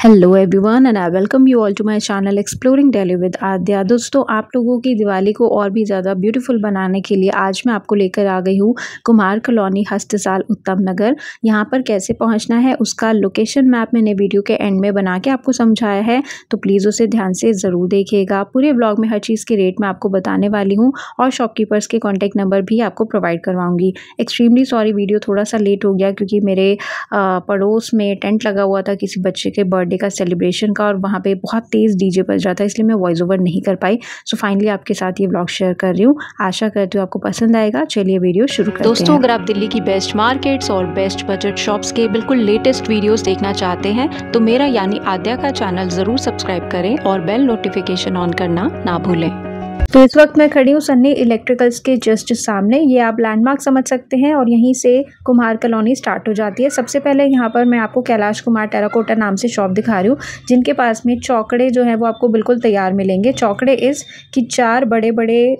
Hello everyone and I welcome you all to my channel exploring Delhi with Aadya. दोस्तों, आप लोगों की दिवाली को और भी ज़्यादा ब्यूटीफुल बनाने के लिए आज मैं आपको लेकर आ गई हूँ कुमार कॉलोनी, हस्तसाल, उत्तम नगर। यहाँ पर कैसे पहुँचना है उसका लोकेशन मैप मैंने वीडियो के एंड में बना के आपको समझाया है, तो प्लीज़ उसे ध्यान से ज़रूर देखिएगा। पूरे ब्लॉग में हर चीज़ के रेट मैं आपको बताने वाली हूँ और शॉपकीपर्स के कॉन्टैक्ट नंबर भी आपको प्रोवाइड करवाऊँगी। एक्सट्रीमली सॉरी, वीडियो थोड़ा सा लेट हो गया क्योंकि मेरे पड़ोस में टेंट लगा हुआ था किसी बच्चे के बर्थडे का सेलिब्रेशन का, और वहाँ पे बहुत तेज़ डीजे बज रहा था, इसलिए मैं वॉइस ओवर नहीं कर पाई। सो फाइनली आपके साथ ये व्लॉग शेयर कर रही हूँ। आशा करती हूँ आपको पसंद आएगा। चलिए वीडियो शुरू करते हैं। दोस्तों, अगर आप दिल्ली की बेस्ट मार्केट्स और बेस्ट बजट शॉप्स के बिल्कुल लेटेस्ट वीडियोस देखना चाहते हैं तो मेरा यानी आद्या का चैनल ज़रूर सब्सक्राइब करें और बेल नोटिफिकेशन ऑन करना ना भूलें। तो इस वक्त मैं खड़ी हूँ सन्नी इलेक्ट्रिकल्स के जस्ट सामने। ये आप लैंडमार्क समझ सकते हैं और यहीं से कुमार कॉलोनी स्टार्ट हो जाती है। सबसे पहले यहाँ पर मैं आपको कैलाश कुमार टेराकोटा नाम से शॉप दिखा रही हूँ, जिनके पास में चौकड़े जो है वो आपको बिल्कुल तैयार मिलेंगे। चौकड़े इस कि 4 बड़े बड़े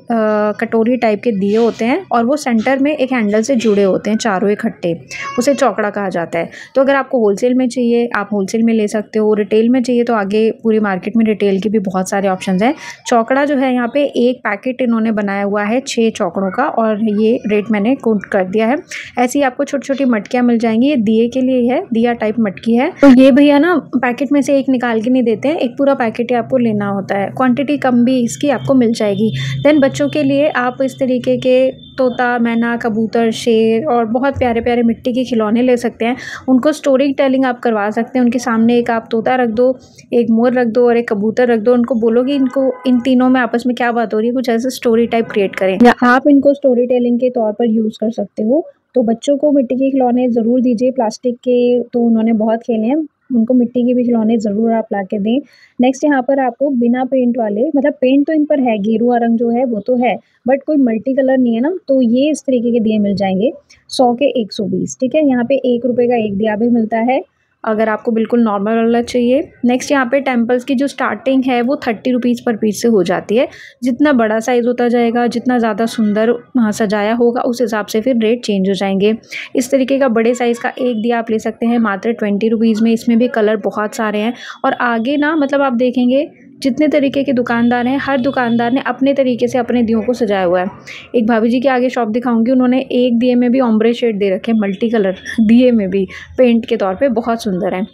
कटोरी टाइप के दिए होते हैं और वो सेंटर में एक हैंडल से जुड़े होते हैं, चारों इकट्ठे, उसे चौकड़ा कहा जाता है। तो अगर आपको होलसेल में चाहिए आप होलसेल में ले सकते हो, रिटेल में चाहिए तो आगे पूरी मार्केट में रिटेल के भी बहुत सारे ऑप्शन हैं। चौकड़ा जो है यहाँ पे एक पैकेट इन्होंने बनाया हुआ है 6 चौकड़ों का, और ये रेट मैंने कोट कर दिया है। ऐसी ही आपको छोटी छोटी मटकियाँ मिल जाएंगी। ये दिए के लिए है, दिया टाइप मटकी है। तो ये भैया ना पैकेट में से एक निकाल के नहीं देते हैं, एक पूरा पैकेट ही आपको लेना होता है। क्वांटिटी कम भी इसकी आपको मिल जाएगी। देन बच्चों के लिए आप इस तरीके के तोता, मैना, कबूतर, शेर और बहुत प्यारे प्यारे मिट्टी के खिलौने ले सकते हैं। उनको स्टोरी टेलिंग आप करवा सकते हैं। उनके सामने एक आप तोता रख दो, एक मोर रख दो और एक कबूतर रख दो। उनको बोलोगे इनको इन तीनों में आपस में क्या बात हो रही है, कुछ ऐसे स्टोरी टाइप क्रिएट करें, या आप इनको स्टोरी टेलिंग के तौर पर यूज़ कर सकते हो। तो बच्चों को मिट्टी के खिलौने ज़रूर दीजिए। प्लास्टिक के तो उन्होंने बहुत खेले हैं, उनको मिट्टी के भी खिलौने ज़रूर आप ला के दें। नेक्स्ट यहाँ पर आपको बिना पेंट वाले, मतलब पेंट तो इन पर है, गेरुआ रंग जो है वो तो है, बट कोई मल्टी कलर नहीं है ना, तो ये इस तरीके के दिए मिल जाएंगे 100 के 120। ठीक है, यहाँ पे 1 रुपये का एक दिया भी मिलता है अगर आपको बिल्कुल नॉर्मल वाला चाहिए। नेक्स्ट यहाँ पे टेम्पल्स की जो स्टार्टिंग है वो 30 रुपीज़ पर पीस से हो जाती है। जितना बड़ा साइज़ होता जाएगा, जितना ज़्यादा सुंदर सजाया होगा, उस हिसाब से फिर रेट चेंज हो जाएंगे। इस तरीके का बड़े साइज़ का एक दिया आप ले सकते हैं मात्र 20 रुपीज़ में। इसमें भी कलर बहुत सारे हैं और आगे ना मतलब आप देखेंगे जितने तरीके के दुकानदार हैं, हर दुकानदार ने अपने तरीके से अपने दियों को सजाया हुआ है। एक भाभी जी के आगे शॉप दिखाऊंगी, उन्होंने एक दिए में भी ओम्ब्रे शेड दे रखे हैं, मल्टी कलर दिए में भी पेंट के तौर पे, बहुत सुंदर है।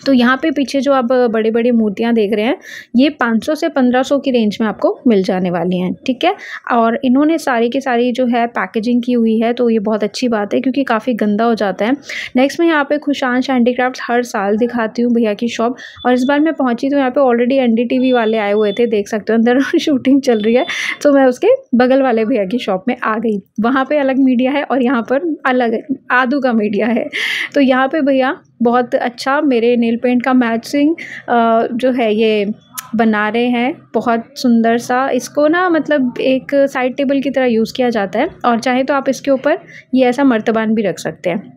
तो यहाँ पे पीछे जो आप बड़ी बड़ी मूर्तियाँ देख रहे हैं, ये 500 से 1500 की रेंज में आपको मिल जाने वाली हैं। ठीक है, और इन्होंने सारी की सारी जो है पैकेजिंग की हुई है, तो ये बहुत अच्छी बात है क्योंकि काफ़ी गंदा हो जाता है। नेक्स्ट मैं यहाँ पे खुशांश हैंडीक्राफ्ट्स हर साल दिखाती हूँ भैया की शॉप, और इस बार मैं पहुँची तो यहाँ पे ऑलरेडी NDTV वाले आए हुए थे, देख सकते हो अंदर शूटिंग चल रही है। तो मैं उसके बगल वाले भैया की शॉप में आ गई। वहाँ पर अलग मीडिया है और यहाँ पर अलग आदू का मीडिया है। तो यहाँ पर भैया बहुत अच्छा मेरे नेल पेंट का मैचिंग जो है ये बना रहे हैं, बहुत सुंदर सा। इसको ना मतलब एक साइड टेबल की तरह यूज़ किया जाता है, और चाहे तो आप इसके ऊपर ये ऐसा मर्तबान भी रख सकते हैं।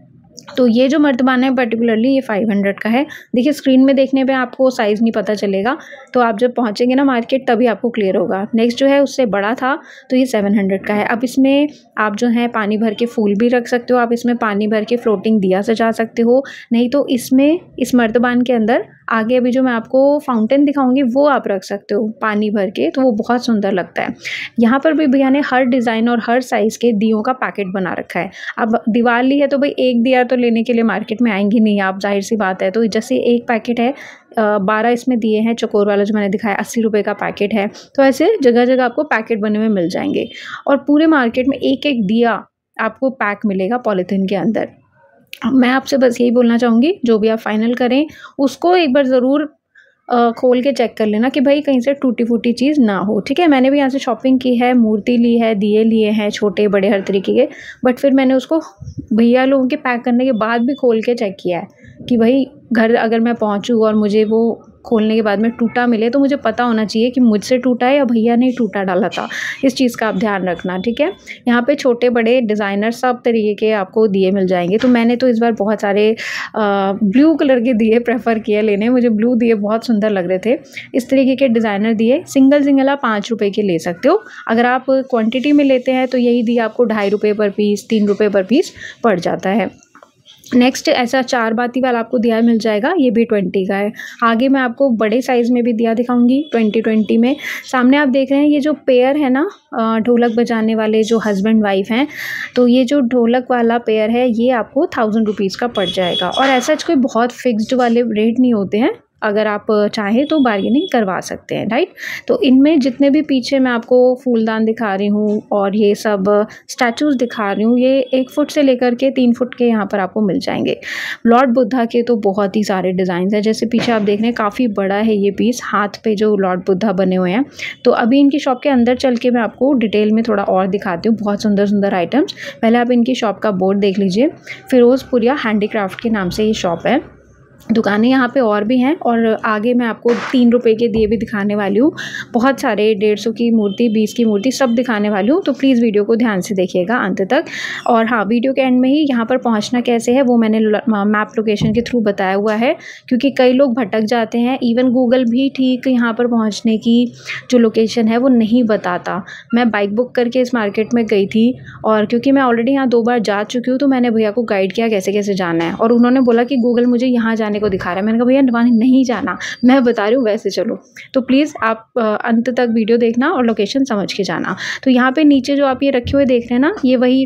तो ये जो मर्तबान है पर्टिकुलरली ये 500 का है। देखिए स्क्रीन में देखने पे आपको साइज़ नहीं पता चलेगा, तो आप जब पहुंचेंगे ना मार्केट तभी आपको क्लियर होगा। नेक्स्ट जो है उससे बड़ा था तो ये 700 का है। अब इसमें आप जो है पानी भर के फूल भी रख सकते हो, आप इसमें पानी भर के फ्लोटिंग दिया सजा सकते हो, नहीं तो इसमें इस मर्तबान के अंदर आगे अभी जो मैं आपको फाउंटेन दिखाऊंगी वो आप रख सकते हो पानी भर के, तो वो बहुत सुंदर लगता है। यहाँ पर भी भैया ने हर डिज़ाइन और हर साइज़ के दियों का पैकेट बना रखा है। अब दिवाली है तो भाई एक दिया तो लेने के लिए मार्केट में आएंगी नहीं आप, जाहिर सी बात है। तो जैसे एक पैकेट है 12 इसमें दिए हैं, चकोर वाला जो मैंने दिखाया 80 रुपये का पैकेट है। तो ऐसे जगह जगह आपको पैकेट बने हुए मिल जाएंगे, और पूरे मार्केट में एक एक दिया आपको पैक मिलेगा पॉलीथीन के अंदर। मैं आपसे बस यही बोलना चाहूँगी, जो भी आप फाइनल करें उसको एक बार ज़रूर खोल के चेक कर लेना कि भाई कहीं से टूटी फूटी चीज़ ना हो। ठीक है, मैंने भी यहाँ से शॉपिंग की है, मूर्ति ली है, दिए लिए हैं छोटे बड़े हर तरीके के, बट फिर मैंने उसको भैया लोगों के पैक करने के बाद भी खोल के चेक किया है कि भाई घर अगर मैं पहुँचूँ और मुझे वो खोलने के बाद में टूटा मिले तो मुझे पता होना चाहिए कि मुझसे टूटा है या भैया ने टूटा डाला था। इस चीज़ का आप ध्यान रखना। ठीक है, यहाँ पे छोटे बड़े डिज़ाइनर सब तरीके के आपको दिए मिल जाएंगे। तो मैंने तो इस बार बहुत सारे ब्लू कलर के दिए प्रेफर किए लेने, मुझे ब्लू दिए बहुत सुंदर लग रहे थे। इस तरीके के डिज़ाइनर दिए सिंगल आप 5 रुपये के ले सकते हो। अगर आप क्वान्टिटी में लेते हैं तो यही दिए आपको 2.5 रुपये पर पीस, 3 रुपये पर पीस पड़ जाता है। नेक्स्ट ऐसा 4 बाती वाला आपको दिया मिल जाएगा, ये भी 20 का है। आगे मैं आपको बड़े साइज़ में भी दिया दिखाऊंगी 20 में। सामने आप देख रहे हैं ये जो पेयर है ना ढोलक बजाने वाले जो हस्बैंड वाइफ हैं, तो ये जो ढोलक वाला पेयर है ये आपको 1000 रुपीज़ का पड़ जाएगा। और ऐसा कोई बहुत फिक्स्ड वाले रेट नहीं होते हैं, अगर आप चाहें तो बार्गेनिंग करवा सकते हैं, राइट। तो इनमें जितने भी पीछे मैं आपको फूलदान दिखा रही हूँ और ये सब स्टैचूज़ दिखा रही हूँ, ये 1 फुट से लेकर के 3 फुट के यहाँ पर आपको मिल जाएंगे। लॉर्ड बुद्धा के तो बहुत ही सारे डिज़ाइन हैं, जैसे पीछे आप देख रहे हैं काफ़ी बड़ा है ये पीस, हाथ पे जो लॉर्ड बुद्धा बने हुए हैं। तो अभी इनकी शॉप के अंदर चल के मैं आपको डिटेल में थोड़ा और दिखाती हूँ, बहुत सुंदर सुंदर आइटम्स। पहले आप इनकी शॉप का बोर्ड देख लीजिए, फिरोज़पुरिया हैंडीक्राफ्ट के नाम से ये शॉप है। दुकानें यहाँ पे और भी हैं और आगे मैं आपको 3 रुपए के दिए भी दिखाने वाली हूँ, बहुत सारे 150 की मूर्ति, 20 की मूर्ति सब दिखाने वाली हूँ। तो प्लीज़ वीडियो को ध्यान से देखिएगा अंत तक। और हाँ, वीडियो के एंड में ही यहाँ पर पहुँचना कैसे है वो मैंने मैप लोकेशन के थ्रू बताया हुआ है, क्योंकि कई लोग भटक जाते हैं। इवन गूगल भी ठीक यहाँ पर पहुँचने की जो लोकेशन है वो नहीं बताता। मैं बाइक बुक करके इस मार्केट में गई थी और क्योंकि मैं ऑलरेडी यहाँ 2 बार जा चुकी हूँ, तो मैंने भैया को गाइड किया कैसे कैसे जाना है, और उन्होंने बोला कि गूगल मुझे यहाँ जाने को दिखा रहा है। मैंने कहा भैया वहाँ नहीं जाना, मैं बता रही हूँ वैसे चलो। तो प्लीज़ आप अंत तक वीडियो देखना और लोकेशन समझ के जाना। तो यहाँ पे नीचे जो आप ये रखे हुए देख रहे हैं ना, ये वही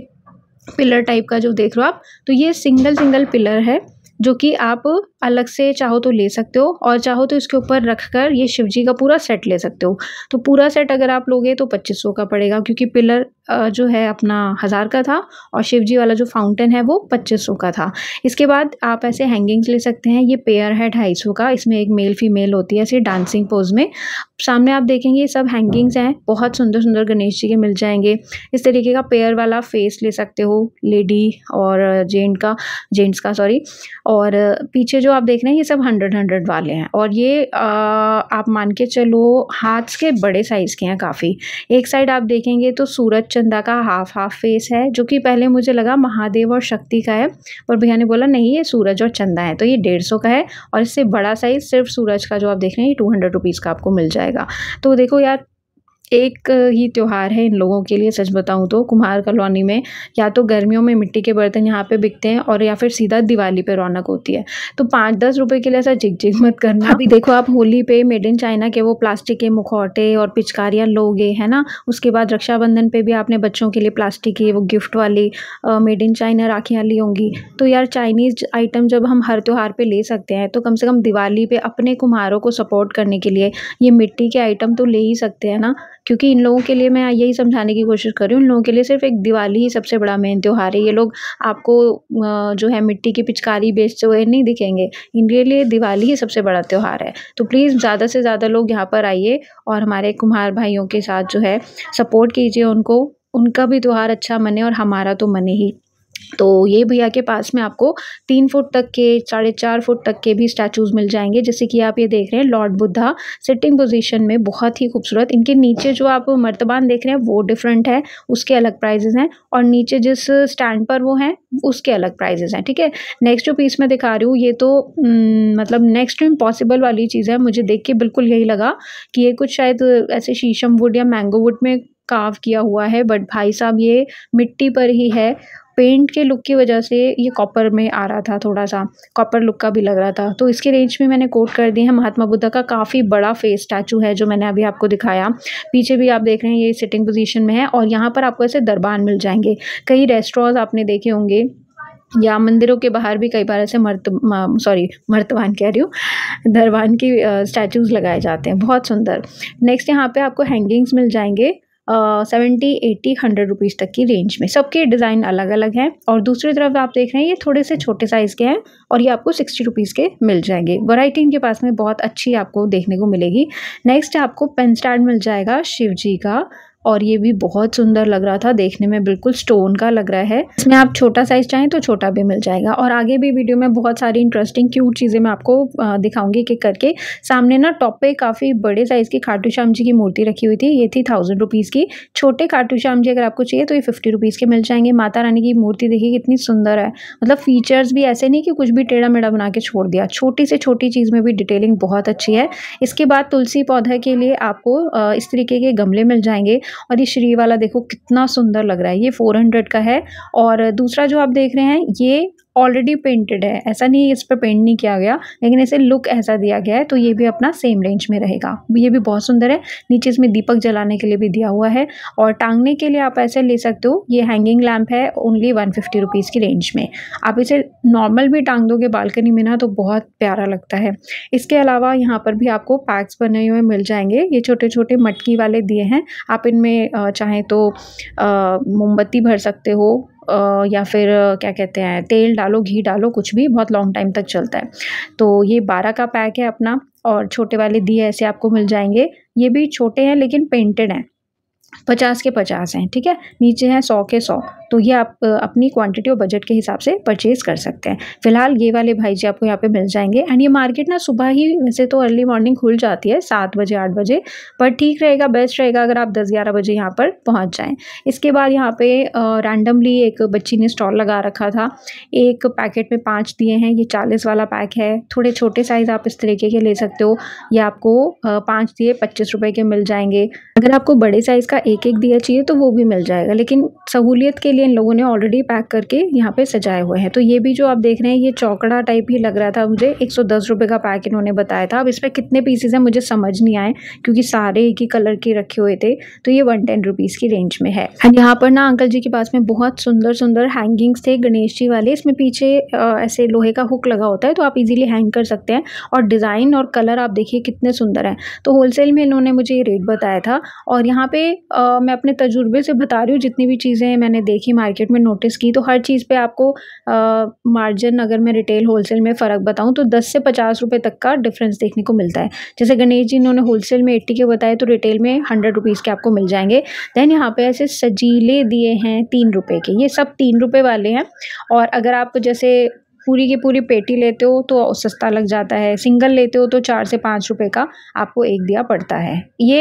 पिलर टाइप का जो देख रहे हो आप, तो ये सिंगल पिलर है जो कि आप अलग से चाहो तो ले सकते हो, और चाहो तो इसके ऊपर रखकर ये शिव जी का पूरा सेट ले सकते हो। तो पूरा सेट अगर आप लोगे तो 2500 का पड़ेगा, क्योंकि पिलर जो है अपना 1000 का था और शिव जी वाला जो फाउंटेन है वो 2500 का था। इसके बाद आप ऐसे हैंगिंग्स ले सकते हैं, ये पेयर है 250 का, इसमें एक मेल फीमेल होती है ऐसे डांसिंग पोज में। सामने आप देखेंगे ये सब हैंगिंग्स हैं, बहुत सुंदर सुंदर गणेश जी के मिल जाएंगे। इस तरीके का पेयर वाला फेस ले सकते हो, लेडी और जेंट्स का सॉरी। और पीछे जो आप देख रहे हैं ये सब 100 वाले हैं, और ये आप मान के चलो हाथ के बड़े साइज़ के हैं काफ़ी। एक साइड आप देखेंगे तो सूरज चंदा का हाफ फेस है, जो कि पहले मुझे लगा महादेव और शक्ति का है, पर भैया ने बोला नहीं ये सूरज और चंदा है। तो ये 150 का है, और इससे बड़ा साइज़ सिर्फ सूरज का जो आप देख रहे हैं ये 200 रुपीज़ का आपको मिल जाएगा। तो देखो यार, एक ही त्यौहार है इन लोगों के लिए, सच बताऊं तो कुम्हार कॉलोनी में या तो गर्मियों में मिट्टी के बर्तन यहाँ पे बिकते हैं, और या फिर सीधा दिवाली पे रौनक होती है। तो 5-10 रुपए के लिए ऐसा झिक मत करना। अभी देखो आप होली पे मेड इन चाइना के वो प्लास्टिक के मुखौटे और पिचकारियाँ लोगे, है ना। उसके बाद रक्षाबंधन पे भी आपने बच्चों के लिए प्लास्टिक की वो गिफ्ट वाली मेड इन चाइना राखियाँ ली होंगी। तो यार चाइनीज़ आइटम जब हम हर त्यौहार पे ले सकते हैं, तो कम से कम दिवाली पे अपने कुम्हारों को सपोर्ट करने के लिए ये मिट्टी के आइटम तो ले ही सकते हैं ना। क्योंकि इन लोगों के लिए मैं यही समझाने की कोशिश कर रही हूँ, इन लोगों के लिए सिर्फ एक दिवाली ही सबसे बड़ा मेन त्यौहार है। ये लोग आपको जो है मिट्टी की पिचकारी बेचते हुए नहीं दिखेंगे, इनके लिए दिवाली ही सबसे बड़ा त्यौहार है। तो प्लीज़ ज़्यादा से ज़्यादा लोग यहाँ पर आइए और हमारे कुम्हार भाइयों के साथ जो है सपोर्ट कीजिए उनको, उनका भी त्यौहार अच्छा मने और हमारा तो मने ही। तो ये भैया के पास में आपको 3 फुट तक के, 4.5 फुट तक के भी स्टैचूज़ मिल जाएंगे, जैसे कि आप ये देख रहे हैं लॉर्ड बुद्धा सिटिंग पोजीशन में, बहुत ही खूबसूरत। इनके नीचे जो आप मर्तबान देख रहे हैं वो डिफरेंट है, उसके अलग प्राइजेस हैं, और नीचे जिस स्टैंड पर वो हैं उसके अलग प्राइजेस हैं, ठीक है। नेक्स्ट जो पीस मैं दिखा रही हूँ ये तो मतलब नेक्स्ट टू इम्पॉसिबल वाली चीज़ है। मुझे देख के बिल्कुल यही लगा कि ये कुछ शायद ऐसे शीशम वुड या मैंगो वुड में कार्व किया हुआ है, बट भाई साहब ये मिट्टी पर ही है। पेंट के लुक की वजह से ये कॉपर में आ रहा था, थोड़ा सा कॉपर लुक का भी लग रहा था। तो इसके रेंज में मैंने कोट कर दिए हैं। महात्मा बुद्धा का काफ़ी बड़ा फेस स्टैचू है जो मैंने अभी आपको दिखाया। पीछे भी आप देख रहे हैं ये सिटिंग पोजीशन में है, और यहाँ पर आपको ऐसे दरबान मिल जाएंगे। कई रेस्टोरेंट्स आपने देखे होंगे या मंदिरों के बाहर भी कई बार ऐसे मर्तबान कह रही हूँ, दरबान की स्टैचूज़ लगाए जाते हैं, बहुत सुंदर। नेक्स्ट यहाँ पे आपको हैंगिंग्स मिल जाएंगे 70, 80, 100 रुपीज़ तक की रेंज में। सबके डिज़ाइन अलग अलग हैं। और दूसरी तरफ आप देख रहे हैं ये थोड़े से छोटे साइज़ के हैं, और ये आपको 60 रुपीज़ के मिल जाएंगे। वैरायटी इनके पास में बहुत अच्छी आपको देखने को मिलेगी। नेक्स्ट आपको पेन स्टैंड मिल जाएगा शिव जी का, और ये भी बहुत सुंदर लग रहा था देखने में, बिल्कुल स्टोन का लग रहा है। इसमें आप छोटा साइज़ चाहें तो छोटा भी मिल जाएगा। और आगे भी वीडियो में बहुत सारी इंटरेस्टिंग क्यूट चीज़ें मैं आपको दिखाऊंगी कि करके। सामने ना टॉप पे काफ़ी बड़े साइज़ की खाटू श्याम जी की मूर्ति रखी हुई थी, ये थी 1000 रुपीज़ की। छोटे खाटू श्याम जी अगर आपको चाहिए तो ये 50 रुपीज़ के मिल जाएंगे। माता रानी की मूर्ति देखिए कितनी सुंदर है, मतलब फीचर्स भी ऐसे नहीं कि कुछ भी टेढ़ा मेढ़ा बना के छोड़ दिया, छोटी से छोटी चीज़ में भी डिटेलिंग बहुत अच्छी है। इसके बाद तुलसी पौधा के लिए आपको इस तरीके के गमले मिल जाएंगे, और ये श्री वाला देखो कितना सुंदर लग रहा है, ये 400 का है। और दूसरा जो आप देख रहे हैं ये ऑलरेडी पेंटेड है, ऐसा नहीं इस पे पेंट नहीं किया गया, लेकिन इसे लुक ऐसा दिया गया है। तो ये भी अपना सेम रेंज में रहेगा। ये भी बहुत सुंदर है। नीचे इसमें दीपक जलाने के लिए भी दिया हुआ है और टांगने के लिए आप ऐसे ले सकते हो। ये हैंगिंग लैंप है, ओनली 150 रुपीज़ की रेंज में। आप इसे नॉर्मल भी टांग दोगे बालकनी में ना तो बहुत प्यारा लगता है। इसके अलावा यहाँ पर भी आपको पैक्स बने हुए मिल जाएंगे। ये छोटे छोटे मटकी वाले दिए हैं। आप इनमें चाहें तो मोमबत्ती भर सकते हो या फिर क्या कहते हैं, तेल डालो, घी डालो, कुछ भी, बहुत लॉन्ग टाइम तक चलता है। तो ये 12 का पैक है अपना। और छोटे वाले दिए ऐसे आपको मिल जाएंगे। ये भी छोटे हैं लेकिन पेंटेड हैं, 50 के 50 हैं, ठीक है। नीचे हैं 100 के 100। तो ये आप अपनी क्वांटिटी और बजट के हिसाब से परचेज कर सकते हैं। फिलहाल ये वाले भाई जी आपको यहाँ पे मिल जाएंगे। एंड ये मार्केट ना सुबह ही, वैसे तो अर्ली मॉर्निंग खुल जाती है 7 बजे 8 बजे, पर ठीक रहेगा, बेस्ट रहेगा अगर आप 10-11 बजे यहाँ पर पहुँच जाएँ। इसके बाद यहाँ पे रैंडमली एक बच्ची ने स्टॉल लगा रखा था। एक पैकेट में 5 दिए हैं। ये 40 वाला पैक है। थोड़े छोटे साइज़ आप इस तरीके के ले सकते हो। ये आपको 5 दिए 25 रुपये के मिल जाएंगे। अगर आपको बड़े साइज़ का एक दिया चाहिए तो वो भी मिल जाएगा, लेकिन सहूलियत के लिए इन लोगों ने ऑलरेडी पैक करके यहाँ पे सजाए हुए हैं। तो ये भी जो आप देख रहे हैं ये चौकड़ा टाइप ही लग रहा था मुझे। 110 रुपये का पैक इन्होंने बताया था। अब इस पर कितने पीसेज हैं मुझे समझ नहीं आए, क्योंकि सारे एक ही कलर के रखे हुए थे। तो ये 110 रुपीज़ की रेंज में है। एंड यहाँ पर ना अंकल जी के पास में बहुत सुंदर सुंदर हैंगिंग्स थे गणेश जी वाले। इसमें पीछे ऐसे लोहे का हुक लगा होता है, तो आप इजीली हैंग कर सकते हैं। और डिज़ाइन और कलर आप देखिए कितने सुंदर हैं। तो होलसेल में इन्होंने मुझे ये रेट बताया था। और यहाँ पे मैं अपने तजुर्बे से बता रही हूँ, जितनी भी चीज़ें मैंने देखी मार्केट में, नोटिस की, तो हर चीज़ पे आपको मार्जिन, अगर मैं रिटेल होलसेल में फ़र्क बताऊँ तो 10 से 50 रुपये तक का डिफरेंस देखने को मिलता है। जैसे गणेश जी इन्होंने होलसेल में 80 के बताए, तो रिटेल में 100 रुपीज़ के आपको मिल जाएंगे। देन यहाँ पे ऐसे सजीले दिए हैं 3 रुपये के। ये सब 3 रुपये वाले हैं। और अगर आप जैसे पूरी की पूरी पेटी लेते हो तो सस्ता लग जाता है। सिंगल लेते हो तो 4 से 5 रुपए का आपको एक दिया पड़ता है।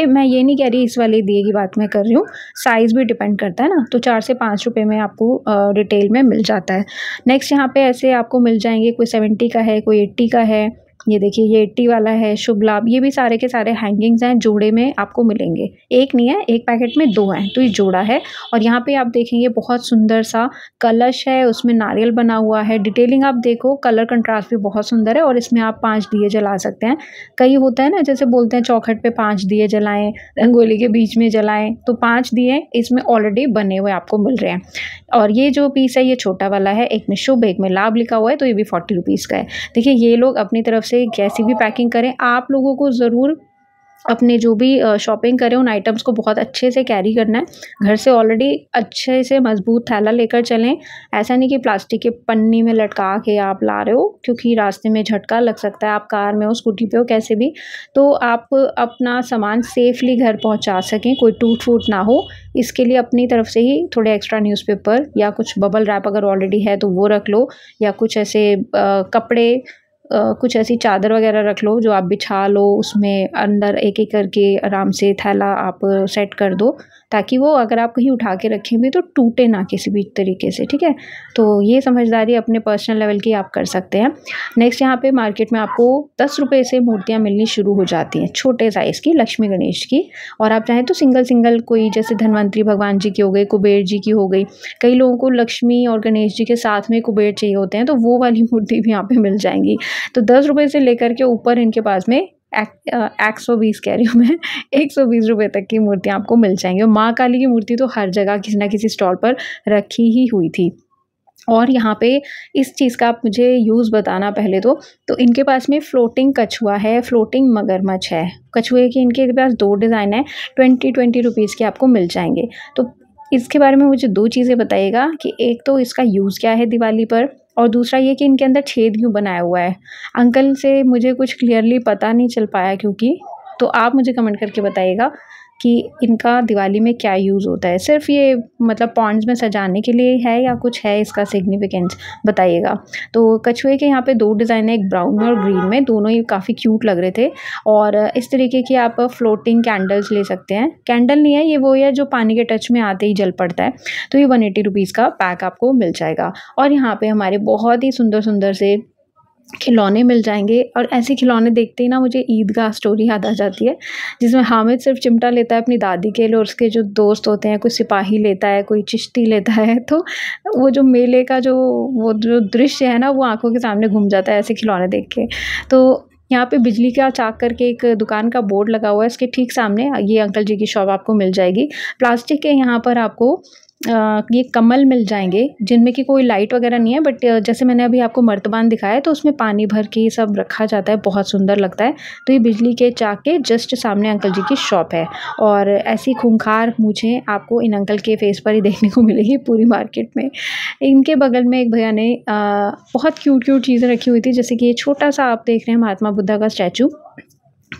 मैं ये नहीं कह रही इस वाले दिए की बात मैं कर रही हूँ, साइज़ भी डिपेंड करता है ना। तो 4 से 5 रुपए में आपको रिटेल में मिल जाता है। नेक्स्ट यहाँ पे ऐसे आपको मिल जाएंगे, कोई 70 का है, कोई 80 का है। ये देखिए ये 80 वाला है, शुभ लाभ। ये भी सारे के सारे हैंगिंग्स हैं, जोड़े में आपको मिलेंगे। एक नहीं है, एक पैकेट में 2 हैं, तो ये जोड़ा है। और यहाँ पे आप देखेंगे बहुत सुंदर सा कलश है, उसमें नारियल बना हुआ है। डिटेलिंग आप देखो, कलर कंट्रास्ट भी बहुत सुंदर है। और इसमें आप 5 दिए जला सकते हैं। कई होता है ना, जैसे बोलते हैं चौखट पे 5 दिए जलाएं, रंगोली के बीच में जलाएं, तो 5 दिए इसमें ऑलरेडी बने हुए आपको मिल रहे हैं। और ये जो पीस है ये छोटा वाला है, एक में शुभ एक में लाभ लिखा हुआ है, तो ये भी 40 रुपीज़ का है। देखिए ये लोग अपनी तरफ से कैसी भी पैकिंग करें, आप लोगों को ज़रूर अपने जो भी शॉपिंग करें उन आइटम्स को बहुत अच्छे से कैरी करना है। घर से ऑलरेडी अच्छे से मजबूत थैला लेकर चलें। ऐसा नहीं कि प्लास्टिक के पन्नी में लटका के आप ला रहे हो, क्योंकि रास्ते में झटका लग सकता है। आप कार में हो, स्कूटी पे हो, कैसे भी, तो आप अपना सामान सेफली घर पहुंचा सकें, कोई टूट फूट ना हो, इसके लिए अपनी तरफ से ही थोड़े एक्स्ट्रा न्यूज़पेपर या कुछ बबल रैप अगर ऑलरेडी है तो वो रख लो, या कुछ ऐसे कपड़े, कुछ ऐसी चादर वगैरह रख लो जो आप बिछा लो, उसमें अंदर एक एक करके आराम से थैला आप सेट कर दो, ताकि वो अगर आप कहीं उठा के रखें भी तो टूटे ना किसी भी तरीके से, ठीक है। तो ये समझदारी अपने पर्सनल लेवल की आप कर सकते हैं। नेक्स्ट यहाँ पे मार्केट में आपको 10 रुपये से मूर्तियाँ मिलनी शुरू हो जाती हैं, छोटे साइज़ की, लक्ष्मी गणेश की। और आप चाहें तो सिंगल सिंगल, कोई जैसे धन्वंतरी भगवान जी की हो गई, कुबेर जी की हो गई। कई लोगों को लक्ष्मी और गणेश जी के साथ में कुबेर चाहिए होते हैं, तो वो वाली मूर्ति भी यहाँ पे मिल जाएंगी। तो 10 रुपये से लेकर के ऊपर इनके पास में 120 कह रही हूँ मैं, 120 रुपये तक की मूर्तियाँ आपको मिल जाएंगी। और माँ काली की मूर्ति तो हर जगह किसी ना किसी स्टॉल पर रखी ही हुई थी। और यहाँ पे इस चीज़ का आप मुझे यूज़ बताना पहले तो इनके पास में फ्लोटिंग कछुआ है, फ्लोटिंग मगरमच्छ है। कछुए की इनके पास 2 डिज़ाइन है, 20 रुपीज़ के आपको मिल जाएंगे। तो इसके बारे में मुझे 2 चीज़ें बताइएगा कि एक तो इसका यूज़ क्या है दिवाली पर, और दूसरा ये कि इनके अंदर छेद क्यों बनाया हुआ है। अंकल से मुझे कुछ क्लियरली पता नहीं चल पाया क्योंकि, तो आप मुझे कमेंट करके बताइएगा कि इनका दिवाली में क्या यूज़ होता है। सिर्फ ये मतलब पॉन्ड्स में सजाने के लिए है या कुछ है इसका सिग्निफिकेंस, बताइएगा। तो कछुए के यहाँ पे 2 डिज़ाइन है, एक ब्राउन में और ग्रीन में, दोनों ही काफ़ी क्यूट लग रहे थे। और इस तरीके की आप फ्लोटिंग कैंडल्स ले सकते हैं। कैंडल नहीं है ये, वो है जो पानी के टच में आते ही जल पड़ता है। तो ये 180 रुपीज़ का पैक आपको मिल जाएगा। और यहाँ पर हमारे बहुत ही सुंदर सुंदर से खिलौने मिल जाएंगे। और ऐसे खिलौने देखते ही ना मुझे ईदगाह स्टोरी याद आ जाती है, जिसमें हामिद सिर्फ चिमटा लेता है अपनी दादी के लिए और उसके जो दोस्त होते हैं, कोई सिपाही लेता है, कोई चिश्ती लेता है। तो वो जो मेले का वो जो दृश्य है ना, वो आंखों के सामने घूम जाता है ऐसे खिलौने देख के। तो यहाँ पे बिजली का चाक करके एक दुकान का बोर्ड लगा हुआ है, इसके ठीक सामने ये अंकल जी की शॉप आपको मिल जाएगी। प्लास्टिक के यहाँ पर आपको ये कमल मिल जाएंगे, जिनमें कि कोई लाइट वगैरह नहीं है, बट जैसे मैंने अभी आपको मर्तबान दिखाया तो उसमें पानी भर के ये सब रखा जाता है, बहुत सुंदर लगता है। तो ये बिजली के चाक के जस्ट सामने अंकल जी की शॉप है। और ऐसी खूंखार मूछें आपको इन अंकल के फेस पर ही देखने को मिलेगी पूरी मार्केट में। इनके बगल में एक भैया ने बहुत क्यूट चीज़ें रखी हुई थी, जैसे कि ये छोटा सा आप देख रहे हैं महात्मा बुद्धा का स्टैचू,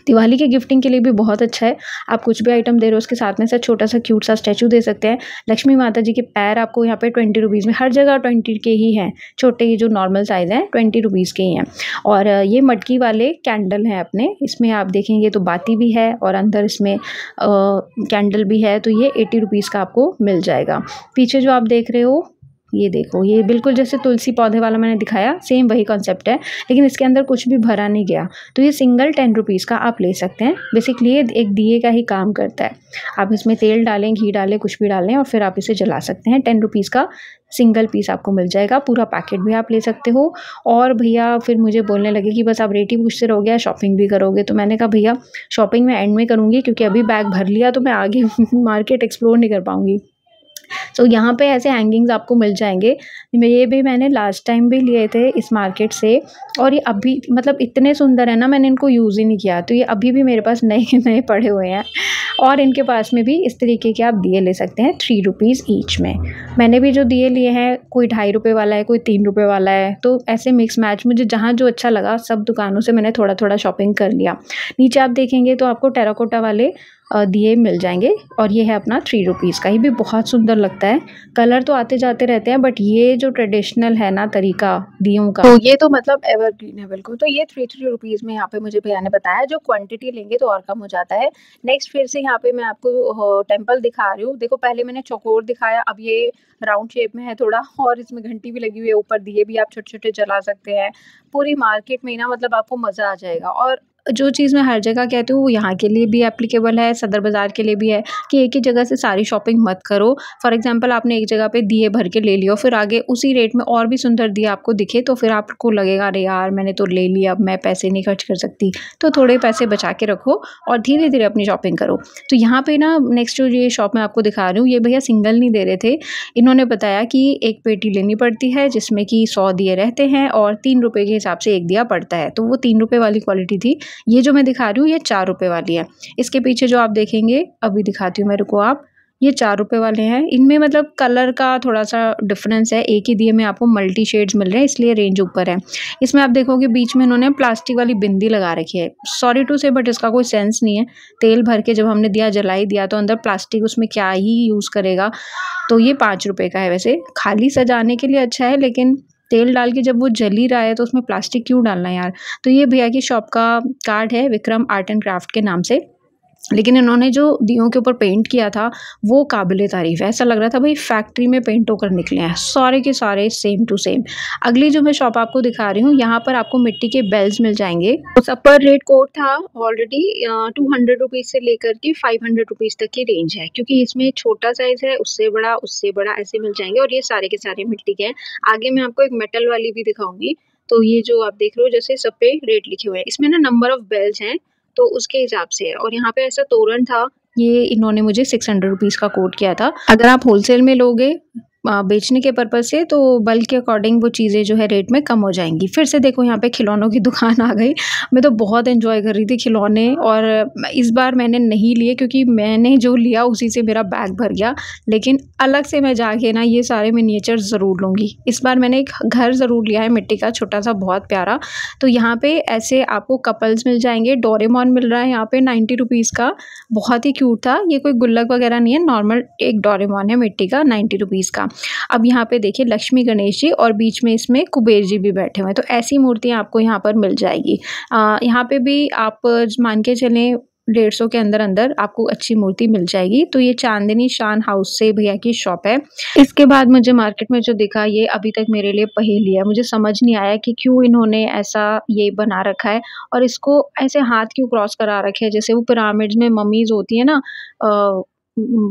दिवाली के गिफ्टिंग के लिए भी बहुत अच्छा है। आप कुछ भी आइटम दे रहे हो उसके साथ में से छोटा सा क्यूट सा स्टैचू दे सकते हैं। लक्ष्मी माता जी के पैर आपको यहाँ पे 20 रुपीज़ में, हर जगह 20 के ही हैं, छोटे ही जो नॉर्मल साइज़ हैं 20 रुपीज़ के ही हैं। और ये मटकी वाले कैंडल हैं अपने, इसमें आप देखेंगे तो बाती भी है और अंदर इसमें कैंडल भी है। तो ये 80 रुपीज़ का आपको मिल जाएगा। पीछे जो आप देख रहे हो ये देखो, ये बिल्कुल जैसे तुलसी पौधे वाला मैंने दिखाया, सेम वही कॉन्सेप्ट है, लेकिन इसके अंदर कुछ भी भरा नहीं गया। तो ये सिंगल 10 रुपीज़ का आप ले सकते हैं। बेसिकली ये एक दिए का ही काम करता है। आप इसमें तेल डालें, घी डालें, कुछ भी डालें और फिर आप इसे जला सकते हैं। 10 रुपीज़ का सिंगल पीस आपको मिल जाएगा, पूरा पैकेट भी आप ले सकते हो। और भैया फिर मुझे बोलने लगे कि बस आप रेट ही पूछते रहोगे, शॉपिंग भी करोगे। तो मैंने कहा भैया शॉपिंग मैं एंड में करूँगी, क्योंकि अभी बैग भर लिया तो मैं आगे मार्केट एक्सप्लोर नहीं कर पाऊँगी। तो यहाँ पे ऐसे हैंगिंग्स आपको मिल जाएंगे। ये भी मैंने लास्ट टाइम भी लिए थे इस मार्केट से, और ये अभी मतलब इतने सुंदर है ना, मैंने इनको यूज़ ही नहीं किया। तो ये अभी भी मेरे पास नए नए पड़े हुए हैं। और इनके पास में भी इस तरीके के आप दिए ले सकते हैं 3 रुपीज़ ईच में। मैंने भी जो दिए लिए हैं, कोई 2.5 रुपये वाला है, कोई 3 रुपये वाला है। तो ऐसे मिक्स मैच मुझे जहाँ जो अच्छा लगा सब दुकानों से मैंने थोड़ा थोड़ा शॉपिंग कर लिया। नीचे आप देखेंगे तो आपको टेराकोटा वाले दिए मिल जाएंगे, और ये है अपना 3 रुपीज़ का। ये भी बहुत सुंदर लगता है। कलर तो आते जाते रहते हैं, बट ये जो ट्रेडिशनल है ना तरीका दियों का, तो ये तो मतलब एवरग्रीन है बिल्कुल। तो ये 3 रुपीज़ में यहाँ पे मुझे भैया ने बताया। जो क्वांटिटी लेंगे तो और कम हो जाता है। नेक्स्ट फिर से यहाँ पे मैं आपको टेम्पल दिखा रही हूँ। देखो पहले मैंने चौकोर दिखाया, अब ये राउंड शेप में है थोड़ा, और इसमें घंटी भी लगी हुई है, ऊपर दिए भी आप छोटे छोटे जला सकते हैं। पूरी मार्केट में ना मतलब आपको मज़ा आ जाएगा। और जो चीज़ मैं हर जगह कहती हूँ वो यहाँ के लिए भी एप्लीकेबल है, सदर बाज़ार के लिए भी है, कि एक ही जगह से सारी शॉपिंग मत करो। फॉर एग्जांपल आपने एक जगह पे दिए भर के ले लियो, फिर आगे उसी रेट में और भी सुंदर दिए आपको दिखे, तो फिर आपको लगेगा अरे यार मैंने तो ले लिया, अब मैं पैसे नहीं खर्च कर सकती। तो थोड़े पैसे बचा के रखो और धीरे धीरे अपनी शॉपिंग करो। तो यहाँ पर ना नेक्स्ट जो ये शॉप मैं आपको दिखा रही हूँ, ये भैया सिंगल नहीं दे रहे थे। इन्होंने बताया कि एक पेटी लेनी पड़ती है जिसमें कि 100 दिए रहते हैं और 3 रुपये के हिसाब से एक दिया पड़ता है। तो वो 3 रुपये वाली क्वालिटी थी। ये जो मैं दिखा रही हूँ ये 4 रुपये वाली है। इसके पीछे जो आप देखेंगे, अभी दिखाती हूँ मेरे को, आप ये 4 रुपये वाले हैं। इनमें मतलब कलर का थोड़ा सा डिफरेंस है, एक ही दिए में आपको मल्टी शेड्स मिल रहे हैं, इसलिए रेंज ऊपर है। इसमें आप देखोगे बीच में इन्होंने प्लास्टिक वाली बिंदी लगा रखी है। सॉरी टू से, बट इसका कोई सेंस नहीं है। तेल भर के जब हमने दिया जला ही दिया, तो अंदर प्लास्टिक उसमें क्या ही यूज़ करेगा। तो ये 5 रुपये का है। वैसे खाली सजाने के लिए अच्छा है, लेकिन तेल डाल के जब वो जल ही रहा है तो उसमें प्लास्टिक क्यों डालना है यार। तो ये भैया की शॉप का कार्ड है, विक्रम आर्ट एंड क्राफ्ट के नाम से। लेकिन इन्होंने जो दियों के ऊपर पेंट किया था वो काबिले तारीफ़ है। ऐसा लग रहा था भाई फैक्ट्री में पेंट होकर निकले हैं, सारे के सारे सेम टू सेम। अगली जो मैं शॉप आपको दिखा रही हूँ, यहाँ पर आपको मिट्टी के बेल्स मिल जाएंगे। सब पर रेट कोड था ऑलरेडी 200 रुपीज़ से लेकर के 500 रुपीज़ तक की रेंज है, क्योंकि इसमें छोटा साइज़ है, उससे बड़ा ऐसे मिल जाएंगे। और ये सारे के सारे मिट्टी के हैं। आगे मैं आपको एक मेटल वाली भी दिखाऊंगी। तो ये जो आप देख रहे हो जैसे सब पे रेट लिखे हुए हैं, इसमें ना नंबर ऑफ बेल्स हैं तो उसके हिसाब से है। और यहाँ पे ऐसा तोरण था, ये इन्होंने मुझे 600 रुपीज़ का कोट किया था। अगर आप होलसेल में लोगे बेचने के पर्पज़ से, तो बल्क के अकॉर्डिंग वो चीज़ें जो है रेट में कम हो जाएंगी। फिर से देखो यहाँ पे खिलौनों की दुकान आ गई। मैं तो बहुत एंजॉय कर रही थी खिलौने, और इस बार मैंने नहीं लिए क्योंकि मैंने जो लिया उसी से मेरा बैग भर गया। लेकिन अलग से मैं जाके ना ये सारे मिनिएचर ज़रूर लूँगी। इस बार मैंने एक घर ज़रूर लिया है मिट्टी का, छोटा सा, बहुत प्यारा। तो यहाँ पर ऐसे आपको कपल्स मिल जाएंगे। डोरेमोन मिल रहा है यहाँ पर 90 रुपीज़ का, बहुत ही क्यूट था। ये कोई गुल्लक वगैरह नहीं है, नॉर्मल एक डोरेमोन है मिट्टी का, 90 रुपीज़ का। अब यहाँ पे देखिए लक्ष्मी गणेश जी, और बीच में इसमें कुबेर जी भी बैठे हुए हैं। तो ऐसी मूर्तियाँ आपको यहाँ पर मिल जाएगी। यहाँ पे भी आप मान के चलें 150 के अंदर अंदर आपको अच्छी मूर्ति मिल जाएगी। तो ये चांदनी शान हाउस से भैया की शॉप है। इसके बाद मुझे मार्केट में जो दिखा ये अभी तक मेरे लिए पहेली है। मुझे समझ नहीं आया कि क्यों इन्होंने ऐसा ये बना रखा है और इसको ऐसे हाथ क्यों क्रॉस करा रखे हैं, जैसे वो पिरामिड्स में मम्मीज होती है ना,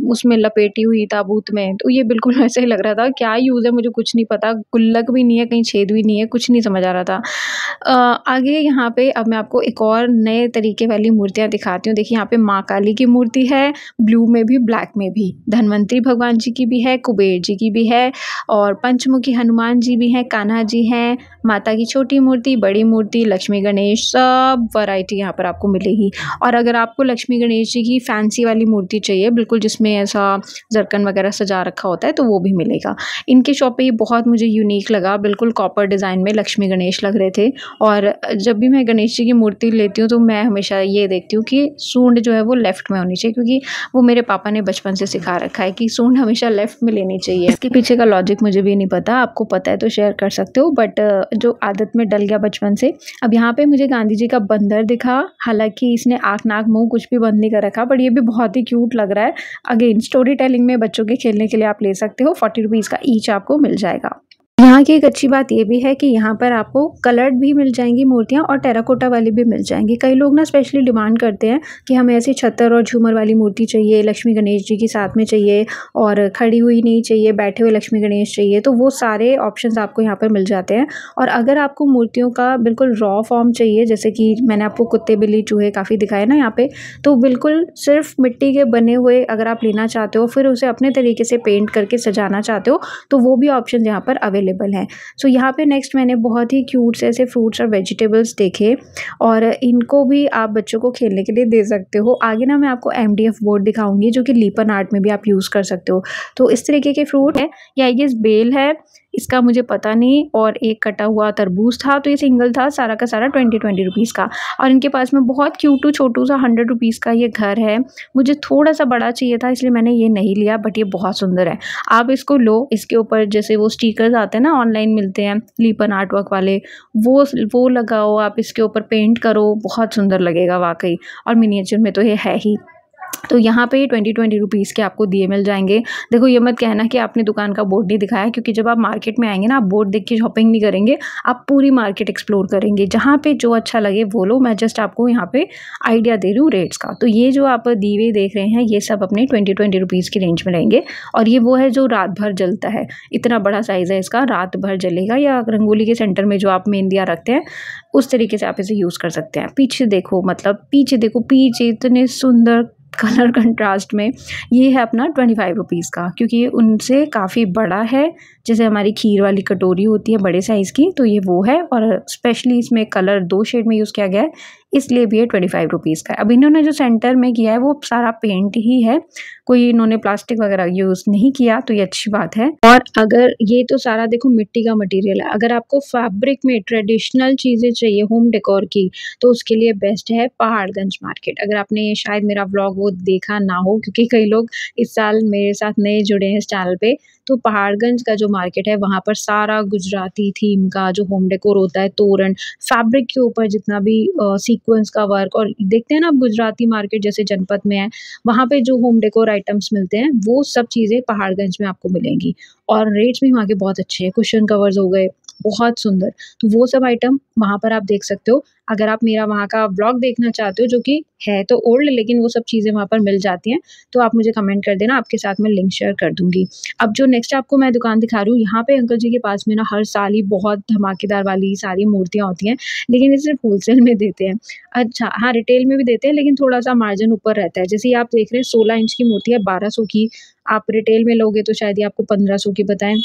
उसमें लपेटी हुई ताबूत में, तो ये बिल्कुल वैसे ही लग रहा था। क्या यूज़ है मुझे कुछ नहीं पता, गुल्लक भी नहीं है, कहीं छेद भी नहीं है, कुछ नहीं समझ आ रहा था। आगे यहाँ पे अब मैं आपको एक और नए तरीके वाली मूर्तियाँ दिखाती हूँ। देखिए यहाँ पे माँ काली की मूर्ति है, ब्लू में भी ब्लैक में भी, धन्वंतरी भगवान जी की भी है, कुबेर जी की भी है और पंचमुखी हनुमान जी भी हैं, कान्हा जी हैं, माता की छोटी मूर्ति, बड़ी मूर्ति, लक्ष्मी गणेश, सब वैरायटी यहाँ पर आपको मिलेगी। और अगर आपको लक्ष्मी गणेश जी की फैंसी वाली मूर्ति चाहिए बिल्कुल जिसमें ऐसा जरकन वगैरह सजा रखा होता है तो वो भी मिलेगा। इनके शॉप पे ये बहुत मुझे यूनिक लगा, बिल्कुल कॉपर डिज़ाइन में लक्ष्मी गणेश लग रहे थे। और जब भी मैं गणेश जी की मूर्ति लेती हूँ तो मैं हमेशा ये देखती हूँ कि सूंड जो है वो लेफ्ट में होनी चाहिए, क्योंकि वो मेरे पापा ने बचपन से सिखा रखा है कि सूंड हमेशा लेफ्ट में लेनी चाहिए। इसके पीछे का लॉजिक मुझे भी नहीं पता, आपको पता है तो शेयर कर सकते हो, बट जो आदत में डल गया बचपन से। अब यहाँ पे मुझे गांधी जी का बंदर दिखा, हालांकि इसने आँख नाक मुँह कुछ भी बंद नहीं कर रखा, बट ये भी बहुत ही क्यूट लग रहा है। अगेन स्टोरी टेलिंग में बच्चों के खेलने के लिए आप ले सकते हो। 40 रुपीज़ का ईच आपको मिल जाएगा। यहाँ की एक अच्छी बात ये भी है कि यहाँ पर आपको कलर्ड भी मिल जाएंगी मूर्तियाँ और टेराकोटा वाली भी मिल जाएंगी। कई लोग ना स्पेशली डिमांड करते हैं कि हमें ऐसी छतर और झूमर वाली मूर्ति चाहिए, लक्ष्मी गणेश जी की साथ में चाहिए और खड़ी हुई नहीं चाहिए, बैठे हुए लक्ष्मी गणेश चाहिए, तो वो सारे ऑप्शंस आपको यहाँ पर मिल जाते हैं। और अगर आपको मूर्तियों का बिल्कुल रॉ फॉर्म चाहिए, जैसे कि मैंने आपको कुत्ते बिल्ली चूहे काफ़ी दिखाए ना यहाँ पे, तो बिल्कुल सिर्फ मिट्टी के बने हुए अगर आप लेना चाहते हो, फिर उसे अपने तरीके से पेंट करके सजाना चाहते हो, तो वो भी ऑप्शन यहाँ पर अवेलेबल है। सो यहाँ पे नेक्स्ट मैंने बहुत ही क्यूट से ऐसे फ्रूट्स और वेजिटेबल्स देखे और इनको भी आप बच्चों को खेलने के लिए दे सकते हो। आगे ना मैं आपको MDF बोर्ड दिखाऊंगी जो कि लीपन आर्ट में भी आप यूज़ कर सकते हो। तो इस तरीके के फ्रूट है, या ये बेल है, इसका मुझे पता नहीं, और एक कटा हुआ तरबूज था, तो ये सिंगल था, सारा का सारा 20 रुपीज़ का। और इनके पास में बहुत क्यूटू छोटू सा 100 रुपीज़ का ये घर है। मुझे थोड़ा सा बड़ा चाहिए था इसलिए मैंने ये नहीं लिया, बट ये बहुत सुंदर है। आप इसको लो, इसके ऊपर जैसे वो स्टिकर्स आते हैं ना, ऑनलाइन मिलते हैं लीपन आर्ट वर्क वाले, वो लगाओ, आप इसके ऊपर पेंट करो, बहुत सुंदर लगेगा वाकई। और मिनिएचर में तो ये है ही। तो यहाँ पे 20 रुपीज़ के आपको दिए मिल जाएंगे। देखो ये मत कहना कि आपने दुकान का बोर्ड नहीं दिखाया, क्योंकि जब आप मार्केट में आएंगे ना, आप बोर्ड देख के शॉपिंग नहीं करेंगे, आप पूरी मार्केट एक्सप्लोर करेंगे, जहाँ पे जो अच्छा लगे वो लो। मैं जस्ट आपको यहाँ पे आइडिया दे रही हूँ रेट्स का। तो ये जो आप दीवे देख रहे हैं ये सब अपने 20 रुपीज़ की रेंज में रहेंगे। और ये वो है जो रात भर जलता है, इतना बड़ा साइज़ है इसका, रात भर जलेगा। या रंगोली के सेंटर में जो आप मेहंदियाँ रखते हैं उस तरीके से आप इसे यूज़ कर सकते हैं। पीछे देखो, मतलब पीछे देखो, पीछे इतने सुंदर कलर कंट्रास्ट में। ये है अपना 25 रुपीज़ का, क्योंकि ये उनसे काफ़ी बड़ा है, जैसे हमारी खीर वाली कटोरी होती है बड़े साइज़ की, तो ये वो है। और स्पेशली इसमें कलर 2 शेड में यूज़ किया गया है, इसलिए भी ये 25 रुपीज़ का है। अब इन्होंने जो सेंटर में किया है वो सारा पेंट ही है, कोई इन्होंने प्लास्टिक वगैरह यूज़ नहीं किया, तो ये अच्छी बात है। और अगर ये तो सारा देखो मिट्टी का मटेरियल है, अगर आपको फैब्रिक में ट्रेडिशनल चीज़ें चाहिए होम डेकोर की, तो उसके लिए बेस्ट है पहाड़गंज मार्केट। अगर आपने शायद मेरा व्लॉग वो देखा ना हो, क्योंकि कई लोग इस साल मेरे साथ नए जुड़े हैं इस चैनल पे, तो पहाड़गंज का जो मार्केट है वहाँ पर सारा गुजराती थीम का जो होम डेकोर होता है, तोरण, फैब्रिक के ऊपर जितना भी सीक्वेंस का वर्क, और देखते हैं ना गुजराती मार्केट जैसे जनपद में है, वहाँ पे जो होम डेकोर आइटम्स मिलते हैं वो सब चीज़ें पहाड़गंज में आपको मिलेंगी। और रेट्स भी वहाँ के बहुत अच्छे हैं, कुशन कवर्स हो गए, बहुत सुंदर। तो वो सब आइटम वहाँ पर आप देख सकते हो। अगर आप मेरा वहाँ का ब्लॉग देखना चाहते हो, जो कि है तो ओल्ड, लेकिन वो सब चीज़ें वहाँ पर मिल जाती हैं, तो आप मुझे कमेंट कर देना, आपके साथ मैं लिंक शेयर कर दूँगी। अब जो नेक्स्ट आपको मैं दुकान दिखा रही हूँ, यहाँ पे अंकल जी के पास में ना हर साल ही बहुत धमाकेदार वाली सारी मूर्तियाँ होती हैं, लेकिन ये सिर्फ होलसेल में देते हैं। अच्छा हाँ, रिटेल में भी देते हैं, लेकिन थोड़ा-सा मार्जिन ऊपर रहता है। जैसे ये आप देख रहे हैं 16 इंच की मूर्ति है 1200 की, आप रिटेल में लोगे तो शायद ये आपको 1500 की बताएँ।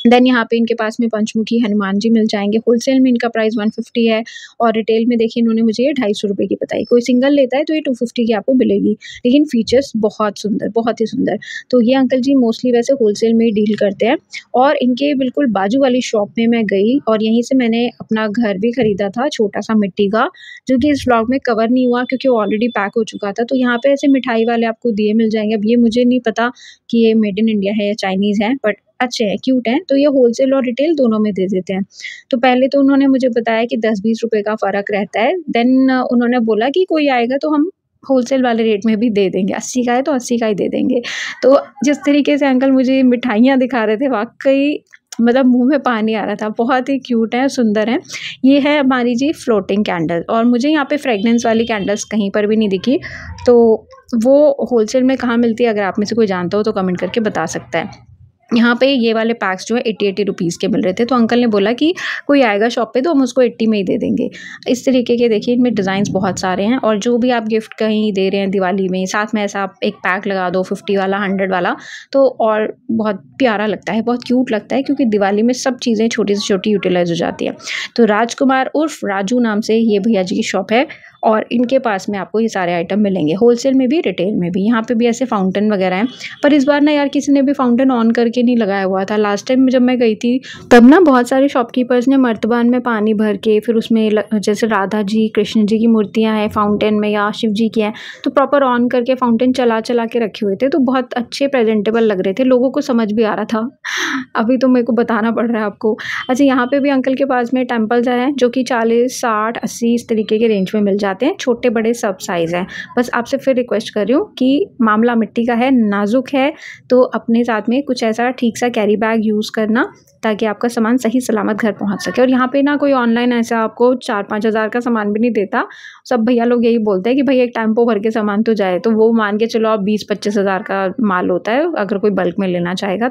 देन यहाँ पे इनके पास में पंचमुखी हनुमान जी मिल जाएँगे। होलसेल में इनका प्राइस 150 है, और रिटेल में देखिए इन्होंने मुझे ये 250 रुपए की बताई। कोई सिंगल लेता है तो ये 250 की आपको मिलेगी, लेकिन फीचर्स बहुत सुंदर, बहुत ही सुंदर। तो ये अंकल जी मोस्टली वैसे होलसेल में ही डील करते हैं। और इनके बिल्कुल बाजू वाली शॉप में मैं गई, और यहीं से मैंने अपना घर भी खरीदा था छोटा-सा मिट्टी का, जो कि इस व्लॉग में कवर नहीं हुआ क्योंकि वो ऑलरेडी पैक हो चुका था। तो यहाँ पे ऐसे मिठाई वाले आपको दिए मिल जाएँगे। अब ये मुझे नहीं पता कि ये मेड इन इंडिया है या चाइनीज़ है, बट अच्छे हैं, क्यूट हैं। तो ये होलसेल और रिटेल दोनों में दे देते हैं। तो पहले तो उन्होंने मुझे बताया कि 10-20 रुपए का फ़र्क रहता है। देन उन्होंने बोला कि कोई आएगा तो हम होलसेल वाले रेट में भी दे देंगे, 80 का है तो 80 का ही दे देंगे। तो जिस तरीके से अंकल मुझे मिठाइयाँ दिखा रहे थे, वाक़ई मतलब मुँह में पानी आ रहा था। बहुत ही क्यूट है, सुंदर है। ये है हमारी जी फ्लोटिंग कैंडल, और मुझे यहाँ पे फ्रेगनेंस वाली कैंडल्स कहीं पर भी नहीं दिखी, तो वो होलसेल में कहाँ मिलती है, अगर आप में से कोई जानता हो तो कमेंट करके बता सकता है। यहाँ पे ये वाले पैक्स जो है 80 रुपीज़ के मिल रहे थे, तो अंकल ने बोला कि कोई आएगा शॉप पे तो हम उसको 80 में ही दे देंगे। इस तरीके के देखिए इनमें डिज़ाइंस बहुत सारे हैं, और जो भी आप गिफ्ट कहीं दे रहे हैं दिवाली में, साथ में ऐसा आप एक पैक लगा दो 50 वाला, 100 वाला, तो और बहुत प्यारा लगता है, बहुत क्यूट लगता है, क्योंकि दिवाली में सब चीज़ें छोटी से छोटी यूटिलाइज हो जाती है। तो राजकुमार उर्फ राजू नाम से ये भैया जी की शॉप है, और इनके पास में आपको ये सारे आइटम मिलेंगे, होलसेल में भी रिटेल में भी। यहाँ पे भी ऐसे फाउंटेन वगैरह हैं, पर इस बार ना यार किसी ने भी फाउंटेन ऑन करके नहीं लगाया हुआ था। लास्ट टाइम जब मैं गई थी तब ना बहुत सारे शॉपकीपर्स ने मर्तबान में पानी भर के, फिर उसमें जैसे राधा जी कृष्ण जी की मूर्तियाँ हैं फाउंटेन में, या शिव जी की हैं, तो प्रॉपर ऑन करके फाउंटेन चला चला के रखे हुए थे, तो बहुत अच्छे प्रेजेंटेबल लग रहे थे, लोगों को समझ भी आ रहा था। अभी तो मेरे को बताना पड़ रहा है आपको। अच्छा, यहाँ पे भी अंकल के पास में टेम्पल्स हैं जो कि 40, 60, 80 इस तरीके के रेंज में मिल जाते हैं, छोटे बड़े सब साइज़ हैं। बस आपसे फिर रिक्वेस्ट कर रही हूँ कि मामला मिट्टी का है, नाजुक है, तो अपने साथ में कुछ ऐसा ठीक सा कैरी बैग यूज़ करना, ताकि आपका सामान सही सलामत घर पहुँच सके। और यहाँ पे ना कोई ऑनलाइन ऐसा आपको 4-5 हज़ार का सामान भी नहीं देता। सब भैया लोग यही बोलते हैं कि भैया एक टेम्पो भर के सामान तो जाए, तो वो मान के चलो आप 20-25 हज़ार का माल होता है अगर कोई बल्क में लेना चाहेगा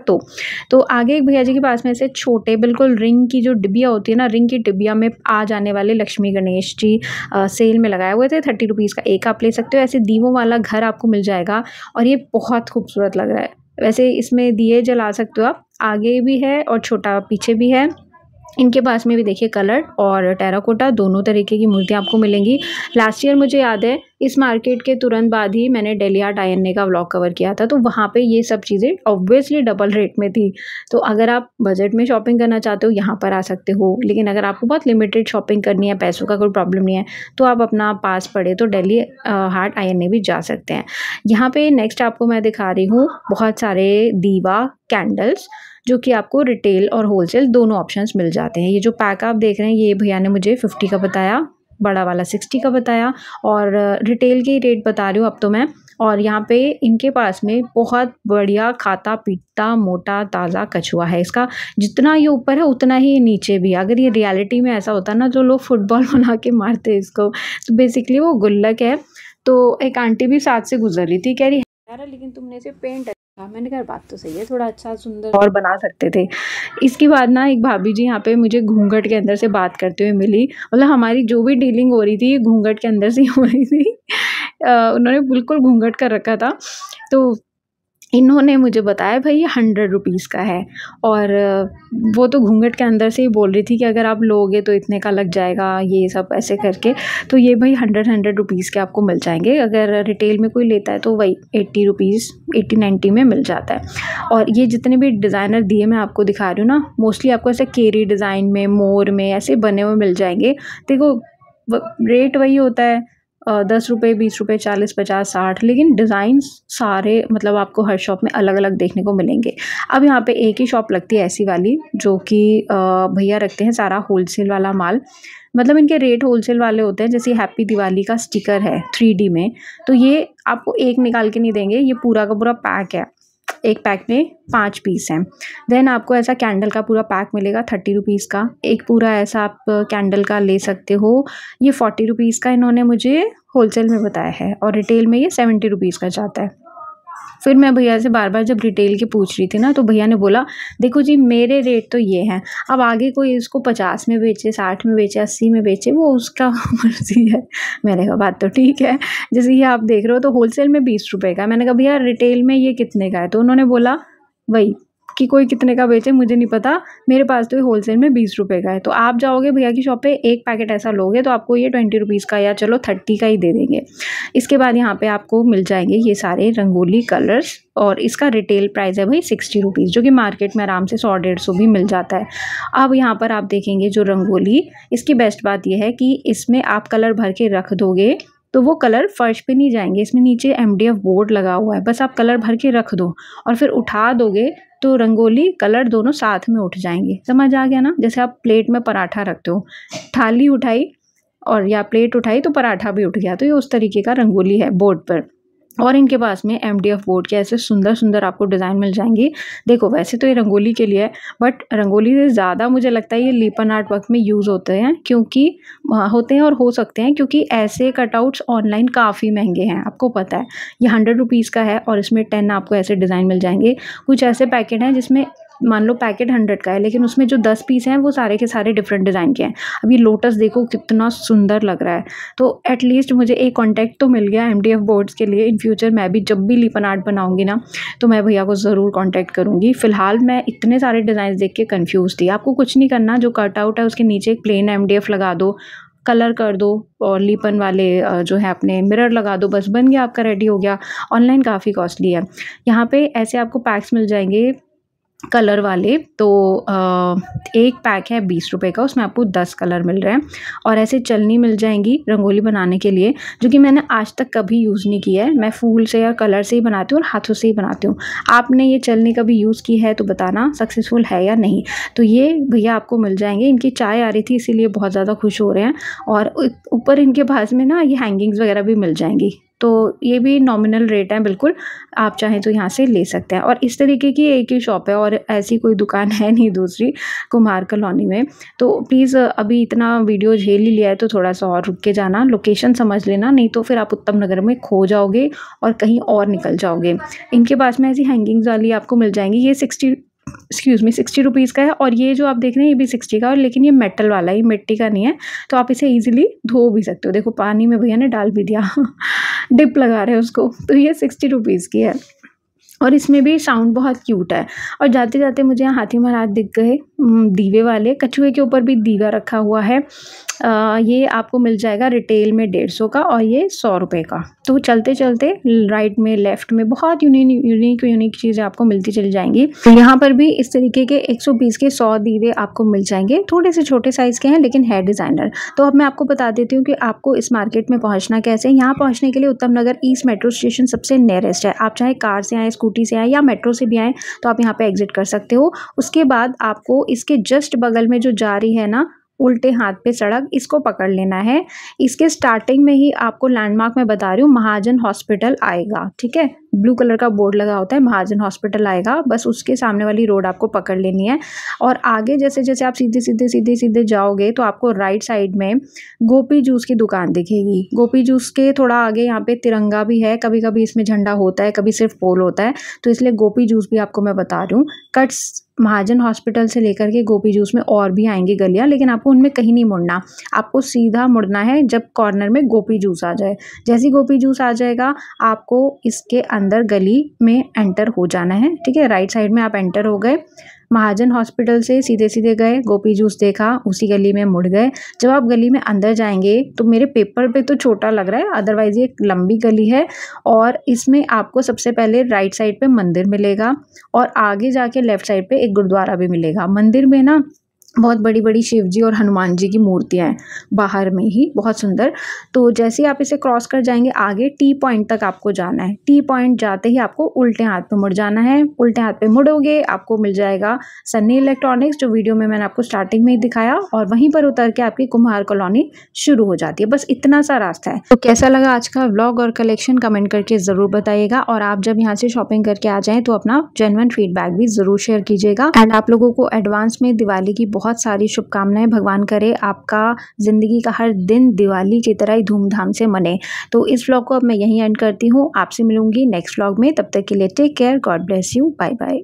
तो आगे एक भैया जी के पास में से छोटे बिल्कुल रिंग की जो डिबिया होती है ना, रिंग की डिबिया में आ जाने वाले लक्ष्मी गणेश जी सेल में लगाए हुए थे। 30 रुपीज़ का एक आप ले सकते हो। ऐसे दीवों वाला घर आपको मिल जाएगा, और ये बहुत खूबसूरत लग रहा है। वैसे इसमें दिए जला सकते हो आप, आगे भी है और छोटा पीछे भी है। इनके पास में भी देखिए कलर और टेराकोटा दोनों तरीके की मूर्तियाँ आपको मिलेंगी। लास्ट ईयर मुझे याद है इस मार्केट के तुरंत बाद ही मैंने डेली आर्ट INA का व्लॉग कवर किया था, तो वहाँ पे ये सब चीज़ें ऑब्वियसली डबल रेट में थी। तो अगर आप बजट में शॉपिंग करना चाहते हो यहाँ पर आ सकते हो, लेकिन अगर आपको बहुत लिमिटेड शॉपिंग करनी है, पैसों का कोई प्रॉब्लम नहीं है, तो आप अपना पास पड़े तो डेली आर्ट INA भी जा सकते हैं। यहाँ पे नेक्स्ट आपको मैं दिखा रही हूँ बहुत सारे दीवा कैंडल्स, जो कि आपको रिटेल और होलसेल दोनों ऑप्शंस मिल जाते हैं। ये जो पैक आप देख रहे हैं ये भैया ने मुझे 50 का बताया, बड़ा वाला 60 का बताया, और रिटेल के रेट बता रही हूँ अब तो मैं। और यहाँ पे इनके पास में बहुत बढ़िया खाता पीता मोटा ताज़ा कछुआ है। इसका जितना ये ऊपर है उतना ही नीचे भी। अगर ये रियलिटी में ऐसा होता ना, जो लोग फुटबॉल बना के मारते हैं इसको, तो बेसिकली वो गुल्लक है। तो एक आंटी भी साथ से गुजर रही थी, कह रही यार लेकिन तुमने इसे पेंट, मैंने कहा बात तो सही है, थोड़ा अच्छा सुंदर और बना सकते थे। इसके बाद ना एक भाभी जी यहाँ पे मुझे घूंघट के अंदर से बात करते हुए मिली, मतलब हमारी जो भी डीलिंग हो रही थी घूंघट के अंदर से हो रही थी। उन्होंने बिल्कुल घूंघट कर रखा था, तो इन्होंने मुझे बताया भाई ये 100 रुपीज़ का है, और वो तो घूंघट के अंदर से ही बोल रही थी कि अगर आप लोगे तो इतने का लग जाएगा, ये सब ऐसे करके। तो ये भाई 100 रुपीज़ के आपको मिल जाएंगे। अगर रिटेल में कोई लेता है तो वही 80 रुपीज़ 80-90 में मिल जाता है। और ये जितने भी डिज़ाइनर दिए मैं आपको दिखा रही हूँ ना, मोस्टली आपको ऐसे केरी डिज़ाइन में, मोर में ऐसे बने हुए मिल जाएंगे। देखो रेट वही होता है 10 रुपये, 20 रुपये, 40, 50, 60, लेकिन डिज़ाइंस सारे मतलब आपको हर शॉप में अलग अलग देखने को मिलेंगे। अब यहाँ पे एक ही शॉप लगती है ऐसी वाली, जो कि भैया रखते हैं सारा होलसेल वाला माल, मतलब इनके रेट होलसेल वाले होते हैं। जैसे हैप्पी दिवाली का स्टिकर है 3D में, तो ये आपको एक निकाल के नहीं देंगे, ये पूरा का पूरा पैक है। एक पैक में 5 पीस हैं। देन आपको ऐसा कैंडल का पूरा पैक मिलेगा 30 रुपीज़ का। एक पूरा ऐसा आप कैंडल का ले सकते हो, ये 40 रुपीज़ का इन्होंने मुझे होलसेल में बताया है, और रिटेल में ये 70 रुपीज़ का जाता है। फिर मैं भैया से बार बार जब रिटेल की पूछ रही थी ना, तो भैया ने बोला देखो जी मेरे रेट तो ये हैं, अब आगे कोई इसको 50 में बेचे, 60 में बेचे, 80 में बेचे, वो उसका मर्जी है। मैंने कहा बात तो ठीक है। जैसे ये आप देख रहे हो तो होलसेल में 20 रुपये का, मैंने कहा भैया रिटेल में ये कितने का है, तो उन्होंने बोला वही कि कोई कितने का बेचे मुझे नहीं पता, मेरे पास तो ये होलसेल में 20 रुपये का है। तो आप जाओगे भैया की शॉप पे, एक पैकेट ऐसा लोगे तो आपको ये 20 रुपीज़ का या चलो 30 का ही दे देंगे। इसके बाद यहाँ पे आपको मिल जाएंगे ये सारे रंगोली कलर्स, और इसका रिटेल प्राइस है भाई 60 रुपीज़, जो कि मार्केट में आराम से 100-150 भी मिल जाता है। अब यहाँ पर आप देखेंगे जो रंगोली, इसकी बेस्ट बात यह है कि इसमें आप कलर भर के रख दोगे तो वो कलर फर्श पे नहीं जाएंगे। इसमें नीचे MDF बोर्ड लगा हुआ है, बस आप कलर भर के रख दो और फिर उठा दोगे तो रंगोली कलर दोनों साथ में उठ जाएंगे। समझ आ गया ना? जैसे आप प्लेट में पराठा रखते हो, थाली उठाई और या प्लेट उठाई तो पराठा भी उठ गया। तो ये उस तरीके का रंगोली है बोर्ड पर। और इनके पास में MDF बोर्ड के ऐसे सुंदर सुंदर आपको डिज़ाइन मिल जाएंगे। देखो वैसे तो ये रंगोली के लिए है, बट रंगोली से ज़्यादा मुझे लगता है ये लिपन आर्ट वर्क में यूज़ होते हैं, क्योंकि होते हैं और हो सकते हैं, क्योंकि ऐसे कटआउट्स ऑनलाइन काफ़ी महंगे हैं, आपको पता है। ये 100 रुपीज़ का है और इसमें 10 आपको ऐसे डिज़ाइन मिल जाएंगे। कुछ ऐसे पैकेट हैं जिसमें मान लो पैकेट 100 का है, लेकिन उसमें जो 10 पीस हैं वो सारे के सारे डिफरेंट डिज़ाइन के हैं। अब ये लोटस देखो कितना सुंदर लग रहा है। तो एटलीस्ट मुझे एक कॉन्टैक्ट तो मिल गया MDF बोर्ड्स के लिए। इन फ्यूचर मैं भी जब भी लिपन आर्ट बनाऊंगी ना, तो मैं भैया को ज़रूर कॉन्टैक्ट करूँगी। फ़िलहाल मैं इतने सारे डिज़ाइन देख के कन्फ्यूज़ थी। आपको कुछ नहीं करना, जो कटआउट है उसके नीचे एक प्लेन MDF लगा दो, कलर कर दो और लिपन वाले जो है अपने मिरर लगा दो, बस बन गया आपका, रेडी हो गया। ऑनलाइन काफ़ी कॉस्टली है। यहाँ पे ऐसे आपको पैक्स मिल जाएंगे कलर वाले। तो एक पैक है 20 रुपये का, उसमें आपको 10 कलर मिल रहे हैं। और ऐसे चलनी मिल जाएंगी रंगोली बनाने के लिए, जो कि मैंने आज तक कभी यूज़ नहीं की है। मैं फूल से या कलर से ही बनाती हूँ और हाथों से ही बनाती हूँ। आपने ये चलनी कभी यूज़ की है तो बताना सक्सेसफुल है या नहीं। तो ये भैया आपको मिल जाएंगे। इनकी चाय आ रही थी इसीलिए बहुत ज़्यादा खुश हो रहे हैं। और ऊपर इनके पास में ना ये हैंगिंग्स वगैरह भी मिल जाएंगी। तो ये भी नॉमिनल रेट है बिल्कुल, आप चाहें तो यहाँ से ले सकते हैं। और इस तरीके की एक ही शॉप है और ऐसी कोई दुकान है नहीं दूसरी कुम्हार कॉलोनी में। तो प्लीज़ अभी इतना वीडियो झेल ही लिया है तो थोड़ा सा और रुक के जाना, लोकेशन समझ लेना, नहीं तो फिर आप उत्तम नगर में खो जाओगे और कहीं और निकल जाओगे। इनके पास में ऐसी हैंगिंग्स वाली आपको मिल जाएंगी। ये 60 रुपीज़ का है। और ये जो आप देख रहे हैं ये भी 60 का है, लेकिन ये मेटल वाला है, ये मिट्टी का नहीं है। तो आप इसे ईजिली धो भी सकते हो। देखो पानी में भैया ने डाल भी दिया डिप लगा रहे हैं उसको। तो ये 60 रुपीज़ की है और इसमें भी साउंड बहुत क्यूट है। और जाते जाते मुझे यहाँ हाथी महाराज दिख गए, दीवे वाले। कछुए के ऊपर भी दीवा रखा हुआ है। ये आपको मिल जाएगा रिटेल में 150 का और ये 100 रुपये का। तो चलते चलते राइट में लेफ्ट में बहुत यूनिक चीज़ें आपको मिलती चली जाएंगी। तो यहाँ पर भी इस तरीके के 120 के 100 दीवे आपको मिल जाएंगे। थोड़े से छोटे साइज़ के हैं लेकिन है डिज़ाइनर। तो अब मैं आपको बता देती हूँ कि आपको इस मार्केट में पहुँचना कैसे। यहाँ पहुँचने के लिए उत्तम नगर ईस्ट मेट्रो स्टेशन सबसे नियरेस्ट है। आप चाहे कार से आएँ, स्कूटी से आएँ या मेट्रो से भी आएँ तो आप यहाँ पे एग्जिट कर सकते हो। उसके बाद आपको इसके जस्ट बगल में जो जा रही है ना उल्टे हाथ पे सड़क, इसको पकड़ लेना है। इसके स्टार्टिंग में ही आपको लैंडमार्क में बता रही हूँ, महाजन हॉस्पिटल आएगा। ठीक है, ब्लू कलर का बोर्ड लगा होता है, महाजन हॉस्पिटल आएगा। बस उसके सामने वाली रोड आपको पकड़ लेनी है। और आगे जैसे जैसे आप सीधे जाओगे तो आपको राइट साइड में गोपी जूस की दुकान दिखेगी। गोपी जूस के थोड़ा आगे यहाँ पे तिरंगा भी है, कभी कभी इसमें झंडा होता है, कभी सिर्फ पोल होता है, तो इसलिए गोपी जूस भी आपको मैं बता रही हूँ। कट्स महाजन हॉस्पिटल से लेकर के गोपी जूस में और भी आएंगी गलियाँ, लेकिन आपको उनमें कहीं नहीं मुड़ना, आपको सीधा मुड़ना है जब कॉर्नर में गोपी जूस आ जाए। जैसे ही गोपी जूस आ जाएगा आपको इसके अंदर गली में एंटर हो जाना है। ठीक है, राइट साइड में आप एंटर हो गए, महाजन हॉस्पिटल से सीधे गए, गोपी जूस देखा, उसी गली में मुड़ गए। जब आप गली में अंदर जाएंगे तो मेरे पेपर पे तो छोटा लग रहा है, अदरवाइज ये एक लंबी गली है। और इसमें आपको सबसे पहले राइट साइड पे मंदिर मिलेगा और आगे जाके लेफ्ट साइड पे एक गुरुद्वारा भी मिलेगा। मंदिर में ना बहुत बड़ी बड़ी शिव जी और हनुमान जी की मूर्तियाँ हैं बाहर में ही, बहुत सुंदर। तो जैसे ही आप इसे क्रॉस कर जाएंगे आगे टी पॉइंट तक आपको जाना है। टी पॉइंट जाते ही आपको उल्टे हाथ पे मुड़ जाना है। उल्टे हाथ पे मुड़ोगे आपको मिल जाएगा सन्नी इलेक्ट्रॉनिक्स, जो वीडियो में मैंने आपको स्टार्टिंग में ही दिखाया, और वहीं पर उतर के आपकी कुम्हार कॉलोनी शुरू हो जाती है। बस इतना सा रास्ता है। तो कैसा लगा आज का व्लॉग और कलेक्शन कमेंट करके ज़रूर बताइएगा। और आप जब यहाँ से शॉपिंग करके आ जाएँ तो अपना जेन्युइन फीडबैक भी ज़रूर शेयर कीजिएगा। एंड आप लोगों को एडवांस में दिवाली की बहुत सारी शुभकामनाएं। भगवान करे आपका जिंदगी का हर दिन दिवाली की तरह ही धूमधाम से मने। तो इस व्लॉग को अब मैं यहीं एंड करती हूँ। आपसे मिलूंगी नेक्स्ट व्लॉग में, तब तक के लिए take care, God bless you, bye bye.